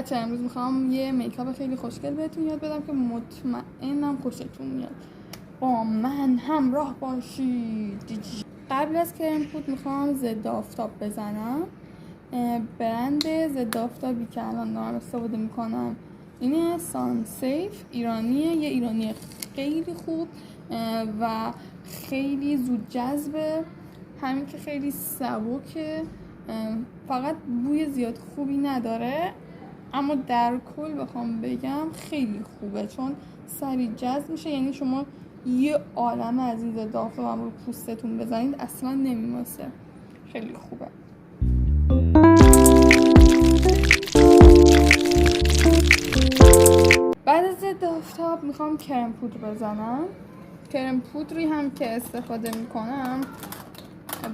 بچه امروز میخوام یه میکاپ خیلی خوشگل بهتون یاد بدم که مطمئنم خوشتون میاد. با من همراه باشید. قبل از کرم پود میخوام ضد آفتاب بزنم. برند ضد آفتابی که الان دارم استفاده میکنم اینه سان سیف، ایرانیه، یه ایرانی خیلی خوب و خیلی زود جذبه، همین که خیلی سبکه، فقط بوی زیاد خوبی نداره، اما در کل بخوام بگم خیلی خوبه چون سریع جذب میشه. یعنی شما یه عالمه از این ضد آفتاب رو پوستتون بزنید اصلا نمیماسه، خیلی خوبه. بعد از ضد آفتاب میخوام کرم پودر بزنم. کرم پودری هم که استفاده میکنم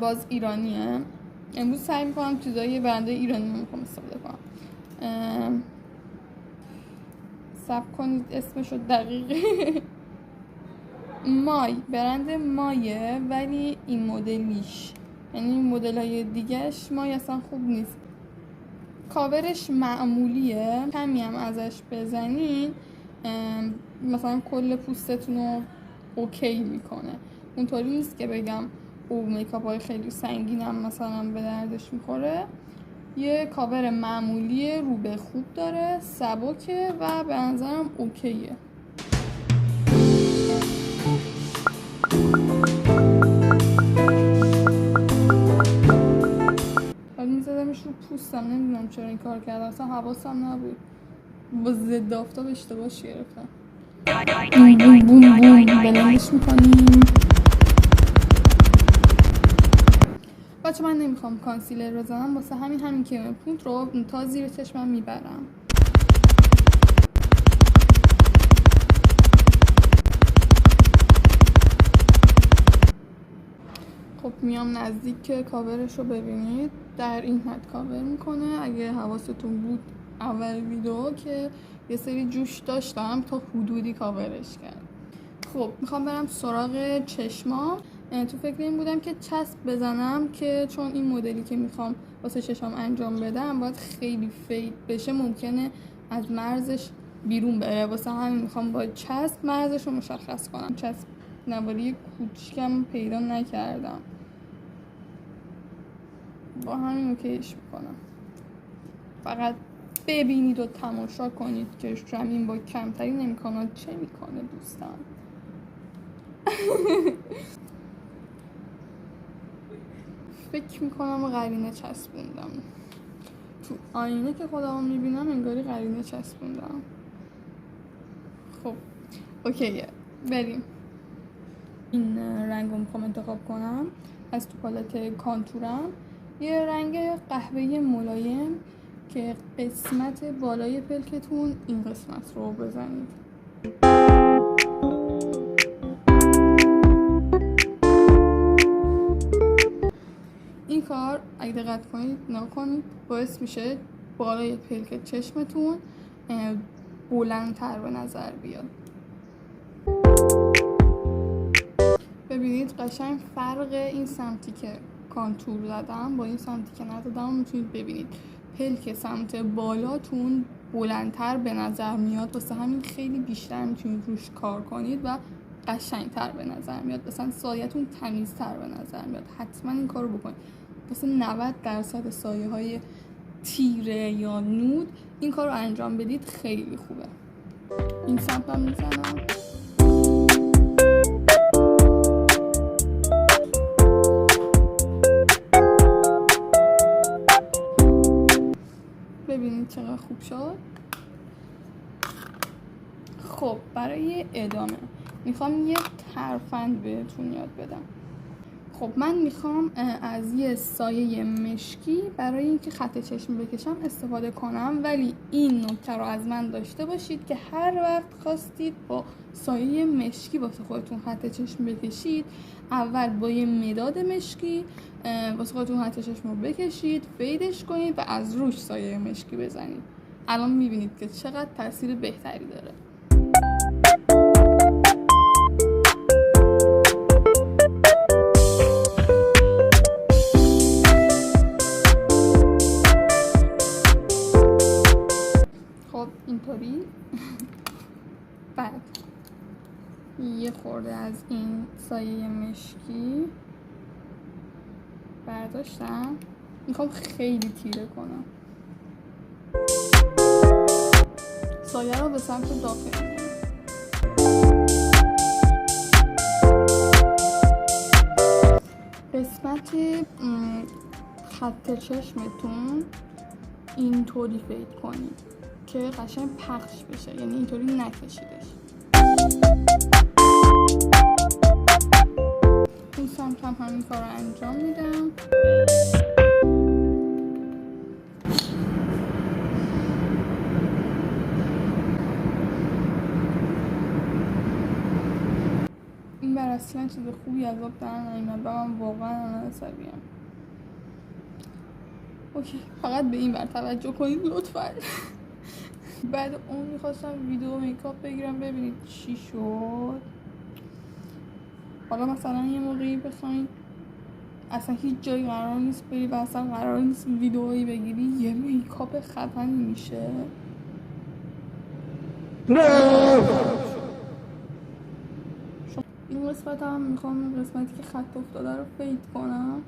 باز ایرانیه. امروز سعی میکنم چیزای برنده ایرانی میخوام استفاده کنم. صبر کنید اسمشو دقیقه مای، برند مایه ولی این مدلیش، یعنی این مدل های دیگهش مای اصلا خوب نیست. کاورش معمولیه، کمی هم ازش بزنین مثلا کل پوستتون رو اوکی میکنه. اونطوری نیست که بگم او میکاپ های خیلی سنگینم مثلا به دردش میخوره. یه کاور معمولی رو به خوب داره، سبکه و به نظرم اوکیه. حالا میزدمش رو پوستم، نمیدونم چرا این کار کردم، اصلا حواسم نبود. با ضد آفتاب اشتباهش گرفتم. بوم بوم بوم بوم بلندش میکنیم. بچه من نمیخوام کانسیلر بزنم، واسه همین کرم پودر رو تا زیر چشمم میبرم. خب میام نزدیک که کاورش رو ببینید، در این حد کاور میکنه. اگه حواستون بود اول ویدیو که یه سری جوش داشتم تا حدودی کاورش کرد. خب میخوام برم سراغ چشمام. تو فکر این بودم که چسب بزنم که چون این مدلی که میخوام واسه چشمام انجام بدم باید خیلی فید بشه، ممکنه از مرزش بیرون بره، واسه همین میخوام با چسب مرزش رو مشخص کنم. چسب نواری کوچیکم پیدا نکردم، با همین اوکیش میکنم. فقط ببینید و تماشا کنید که شمین با کمترین امکانات چه میکنه دوستان. فکر میکنم قرینه چسبوندم تو آینه که خودمو میبینم، انگاری قرینه چسبوندم. خب اوکیه، بریم. این رنگ رو میخوام انتخاب کنم از تو پالت کانتورم. یه رنگ قهوه‌ای ملایم که قسمت بالای پلکتون این قسمت رو بزنید. این کار اگه دقت کنید نکنید باعث میشه بالای پلک چشمتون بلندتر به نظر بیاد. ببینید قشنگ فرق این سمتی که کانتور زدم با این سمتی که نزدم میتونید ببینید. پلک سمت بالاتون بلندتر به نظر میاد، واسه همین خیلی بیشتر میتونید روش کار کنید و قشنگتر به نظر میاد. مثلا سایه‌تون تمیزتر به نظر میاد. حتما این کارو بکنید. مثلا 90% سایه های تیره یا نود این کار رو انجام بدید خیلی خوبه. این سمت هم میزنم. ببینید چقدر خوب شد. خب برای ادامه میخوام یه ترفند بهتون یاد بدم. خب من میخوام از یه سایه مشکی برای اینکه خط چشم بکشم استفاده کنم، ولی این نکته رو از من داشته باشید که هر وقت خواستید با سایه مشکی واسه خودتون خط چشم بکشید، اول با یه مداد مشکی واسه خودتون خط چشم رو بکشید، فیدش کنید و از روش سایه مشکی بزنید. الان میبینید که چقدر تاثیر بهتری داره. بعد یه خورده از این سایه مشکی برداشتم، میخوام خیلی تیره کنم. سایه رو به سمت داخل میارم. قسمت خط چشمتون اینطوری فید کنید که قشنگ پخش بشه، یعنی اینطوری نکشیدش. اون سمت هم همین کار رو انجام میدم. این بر اصلا چیز خوبی از آب در نیومد و من واقعا عصبیم. اوکی، فقط به این بر توجه کنید لطفا. بعد اون میخواستم ویدیو میکاپ بگیرم ببینید چی شد. حالا مثلا یه موقعی بخواید اصلا هیچ جایی قرار نیست بری و اصلا قرار نیست ویدئویی بگیری، یه میکاپ خفنی میشه. این قسمت هم میخوام این قسمتی که خط افتاده رو فید کنم.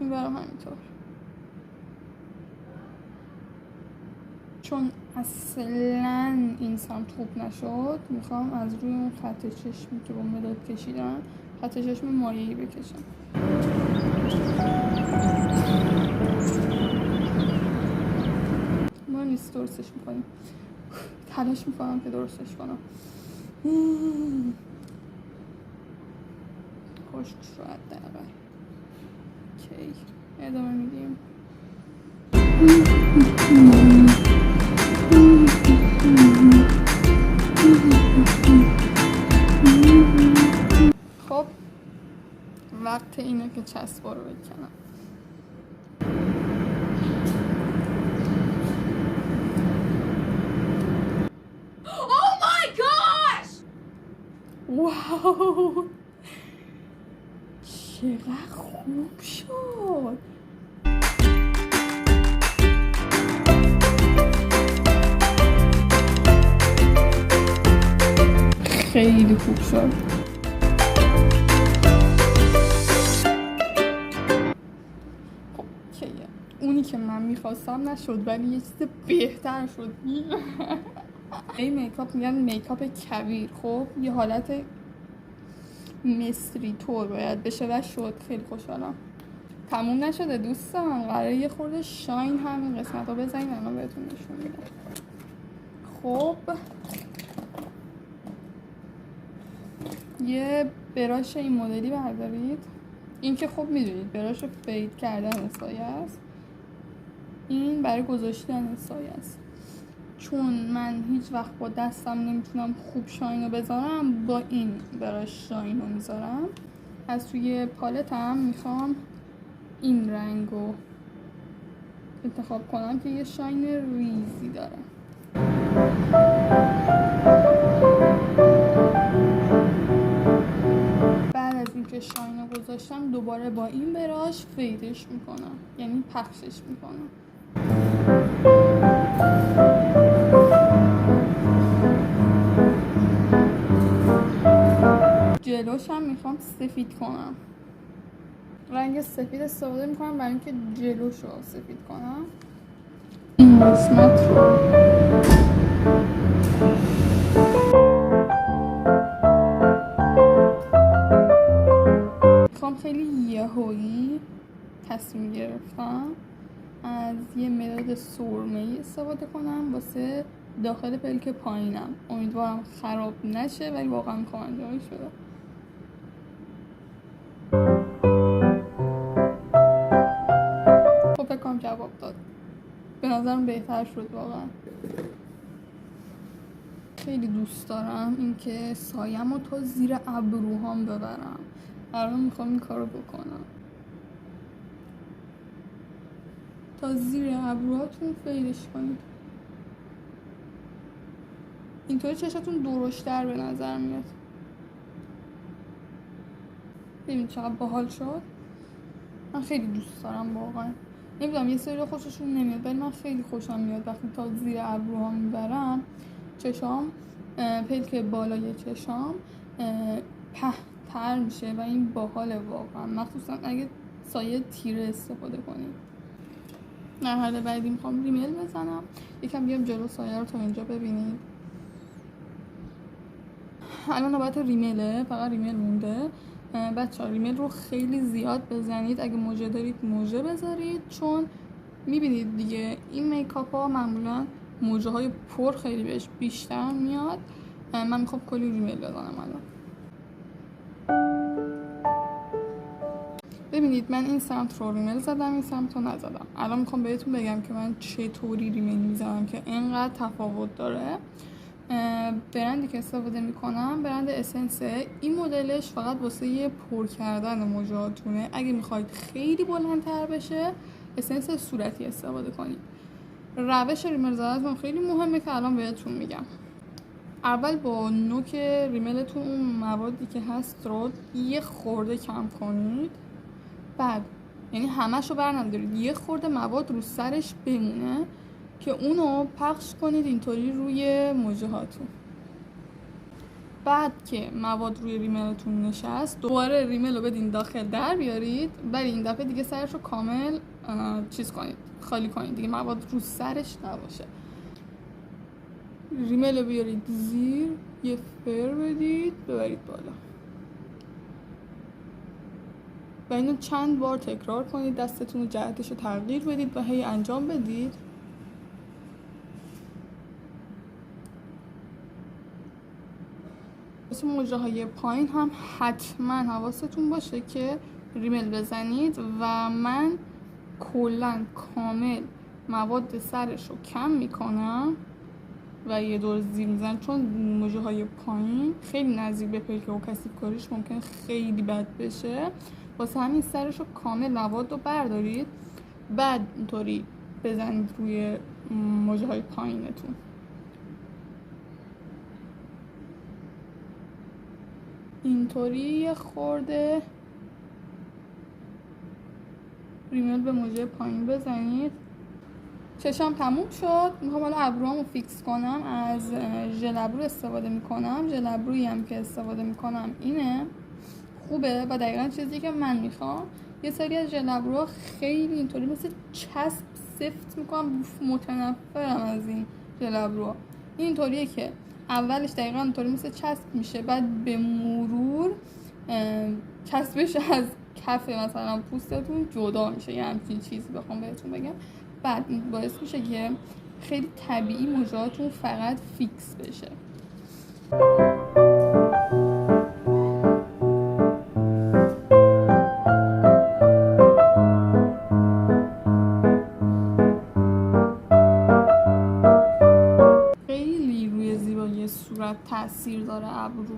این برام همینطور، چون اصلا این سمت خوب نشد میخوام از روی اون خط چشمی که با مداد کشیدم خط چشم مایعی بکشم. ما نیست درستش میکنیم، تلاش میکنم که درستش کنم. خشک شاید دقیقا. اوکی، ادامه میدیم. خب وقت اینه که چسبا رو بکنم. Oh my gosh! واو چقدر خوب شد. خیلی خوب شد. خب کیه اونی که من میخواستم نشد ولی یه چیز بهتر شد. این میکاپ میگن میکاپ کویر. خب یه حالت مصری طور باید بشه و شد. خیلی خوشحالم. تموم نشده دوستان، قراره یه خورده شاین همین قسمت رو بزنیم. الان بهتون نشون میدم. خب یه براش این مدلی بردارید. این که خب میدونید براش فید کردن سایه است، این برای گذاشتن سایه است. چون من هیچ وقت با دستم نمیتونم خوب شاین رو بذارم، با این براش شاین رو میذارم. از توی پالتم میخوام این رنگ رو انتخاب کنم که یه شاین ریزی داره. بعد از اینکه شاین رو گذاشتم دوباره با این براش فیدش میکنم، یعنی پخشش میکنم. جلوش هم میخوام سفید کنم. رنگ سفید استفاده میکنم برای اینکه جلوش رو سفید کنم. این قسمت رو میخوام خیلی یهویی تصمیم گرفتم از یه مداد سرمه‌ای استفاده کنم واسه داخل پلک پایینم. امیدوارم خراب نشه ولی واقعا میخوام انجامش بدم. خب فکر کنم جواب داد. به نظرم بهتر شد واقعا. خیلی دوست دارم اینکه سایم رو تا زیر ابروهام ببرم. الان میخوام این کارو بکنم. تا زیر ابروهاتون فیدش کنید. اینطوری چشتون درشتر به نظر میاد. ببین چقدر باحال شد. من خیلی دوست دارم واقعا. نمیدونم یه سری خوششون نمیاد، ولی من خیلی خوشم میاد وقتی تا زیر ابروها میبرم چشام، پلک بالای چشام پهتر میشه و این باحاله واقعا، مخصوصا اگه سایه تیره استفاده کنیم. مرحله بعدی میخوام ریمل بزنم. یکم بیام جلو سایه رو تا اینجا ببینید. الان نوبت ریمله، فقط ریمل مونده. بچه‌ها ریمل رو خیلی زیاد بزنید، اگه موجه دارید موجه بذارید، چون میبینید دیگه این میکاپ ها معمولا موجه های پر خیلی بهش بیشتر میاد. من میخوام کلی ریمل بزنم الان. ببینید من این سمت رو ریمل زدم، این سمت رو نزدم. الان میخوام بهتون بگم که من چطوری ریمل میزنم که اینقدر تفاوت داره. برندی که استفاده میکنم برند اسنسه. این مدلش فقط واسه یه پر کردن موجهاتونه. اگه میخواید خیلی بلندتر بشه اسنس صورتی استفاده کنید. روش ریمل زدنتون خیلی مهمه که الان بهتون میگم. اول با نوک ریملتون اون موادی که هست رو یه خورده کم کنید، بعد یعنی همش رو برندارید، یه خورده مواد رو سرش بمونه که اونو پخش کنید اینطوری روی موجه هاتون. بعد که مواد روی ریملتون نشست دوباره ریمل رو بدین داخل در بیارید، ولی این دفعه دیگه سرش رو کامل چیز کنید، خالی کنید دیگه، مواد رو سرش نباشه. ریمل رو بیارید زیر، یه فر بدید ببرید بالا و اینو چند بار تکرار کنید. دستتون رو جهتش رو تغییر بدید و هی انجام بدید. واسه موجه های پایین هم حتما حواستون باشه که ریمل بزنید و من کلا کامل مواد سرش رو کم میکنم و یه دور زیر میزنم، چون موجه های پایین خیلی نزدیک به پلک و کثیف کاریش ممکن خیلی بد بشه. واسه همین سرش رو کامل مواد رو بردارید، بعد اینطوری بزنید روی موجه های پایینتون. اینطوری یه خورده ریمل به موجه پایین بزنید. چشام تموم شد. میخوام حالا ابروامو فیکس کنم. از ژل ابرو استفاده میکنم. ژل ابرویی هم که استفاده میکنم اینه، خوبه و دقیقا چیزی که من میخوام. یه سری از ژل ابروها خیلی اینطوری مثل چسب سفت میکنم، متنفرم از این ژل ابروها. اینطوریه که اولش دقیقا اینطوری مثل چسب میشه، بعد به مرور چسبش از کف مثلا پوستتون جدا میشه، یه همچین چیزی بخوام بهتون بگم. بعد این باعث میشه که خیلی طبیعی موجهاتون فقط فیکس بشه. خیلی روی زیبایی صورت تاثیر داره ابرو.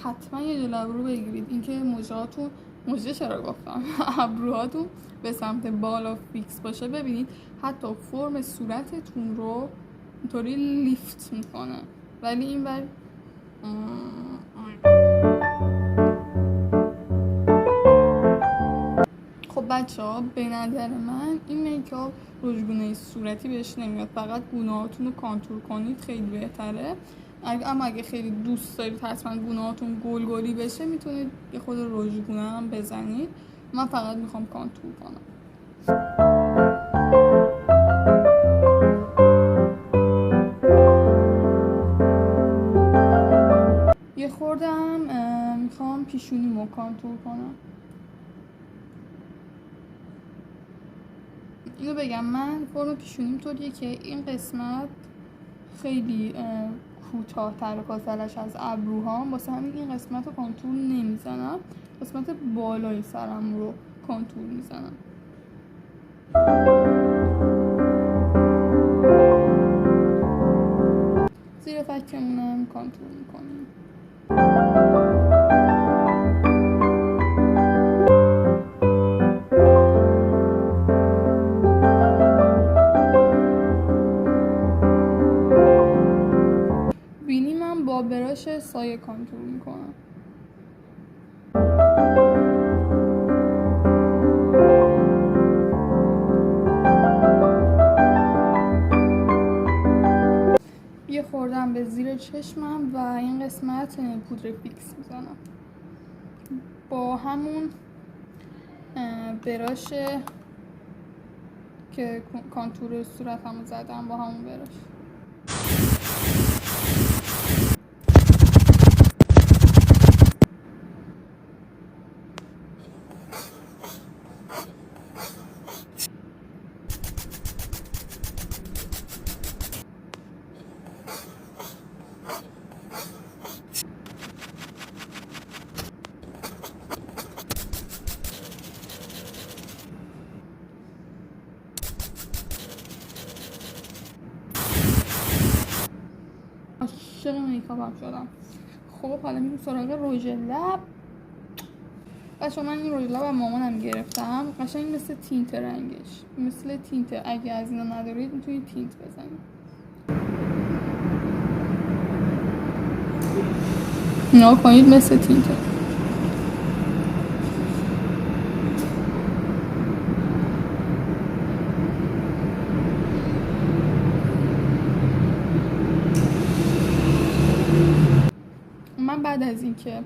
حتما یه ژل ابرو بگیرید. اینکه موجهاتون، موجه چرا گفتم، ابروهاتون به سمت بالا فیکس باشه. ببینید حتی فرم صورتتون رو اینطوری لیفت میکنه، ولی این بر خب بچه ها به نظر من این میکاپ رژگونه صورتی بهش نمیاد، فقط گونه‌هاتون رو کانتور کنید خیلی بهتره. اما اگه خیلی دوست دارید حتما گونه‌هاتون گل گلی بشه میتونید یه خود رژگونه هم بزنید. من فقط میخوام کانتور کنم. یه خورده هم میخوام پیشونیمو کانتور کنم. اینو بگم من فرم پیشونیم طوریه که این قسمت خیلی کوتاه‌تر فاصلش از ابروهام، واسه همین این قسمت رو کانتور نمیزنم، قسمت بالای سرم رو کانتور میزنم. زیر فکمونم کانتور میکنیم. با براش سایه کانتور میکنم. چشمم و این قسمت پودر فیکس میزنم با همون براش که کانتور صورتمو زدم، با همون براش. عاشق میکاپم شدم. خب حالا میریم سراغ رژ لب. بچه‌ها من این رژ لب از مامانم گرفتم. قشنگ مثل تینت رنگش، مثل تینت. اگه از اینا ندارید میتونید تینت بزنید. نگاه کنید مثل تینته. من بعد از اینکه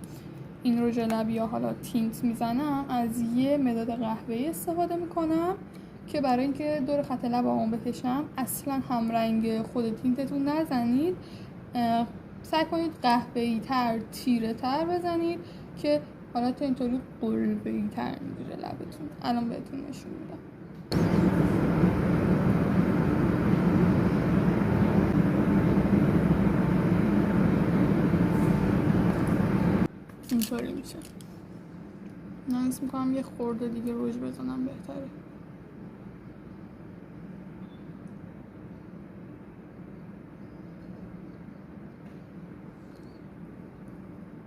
این رژ لب یا حالا تینت میزنم از یه مداد قهوه‌ای استفاده میکنم که برای اینکه دور خط لبمو بکشم اصلا هم رنگ خود تینتتون نزنید. سعی کنید قهوه‌ای تر، تیره تر بزنید که حالا تا اینطوری قلبه‌ای تر میگیره لبتون. الان بهتون نشون میدم. اینطوری میشه. من حس میکنم یه خورده دیگه رژ بزنم بهتره.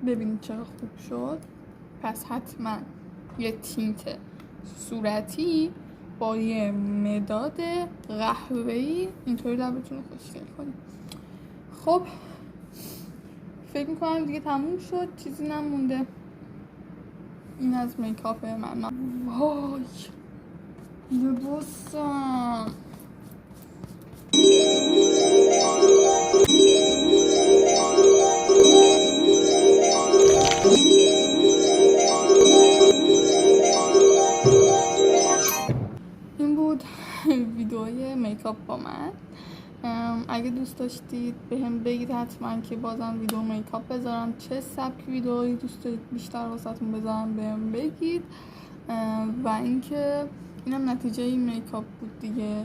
ببینید چقدر خوب شد. پس حتما یه تینت صورتی با یه مداد قهوه‌ای اینطوری لبتون رو خوشگل کنید. خب فکر میکنم دیگه تموم شد، چیزی نمونده. این از میکاپ من. وای لباسم. این بود ویدیوی میکاپ با من. اگه دوست داشتید بهم بگید حتما که بازم ویدیو میکاپ بذارم، چه سبک ویدیویی دوست دارید بیشتر واسهتون بذارم بهم بگید. و اینکه اینم نتیجه این میکاپ بود دیگه.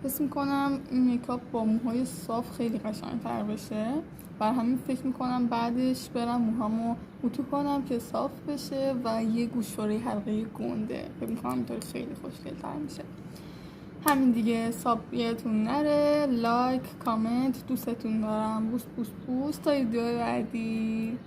حس میکنم این میکاپ با موهای صاف خیلی قشنگ‌تر بشه، بر همین فکر میکنم بعدش برم موهامو اتو کنم که صاف بشه و یه گوشواره حلقه گنده. فکر میکنم اینطوری خیلی خوشگل‌تر میشه. همین دیگه. ساب یادتون نره، لایک، کامنت. دوستتون دارم. بوس بوس بوس. تا ویدیو بعدی.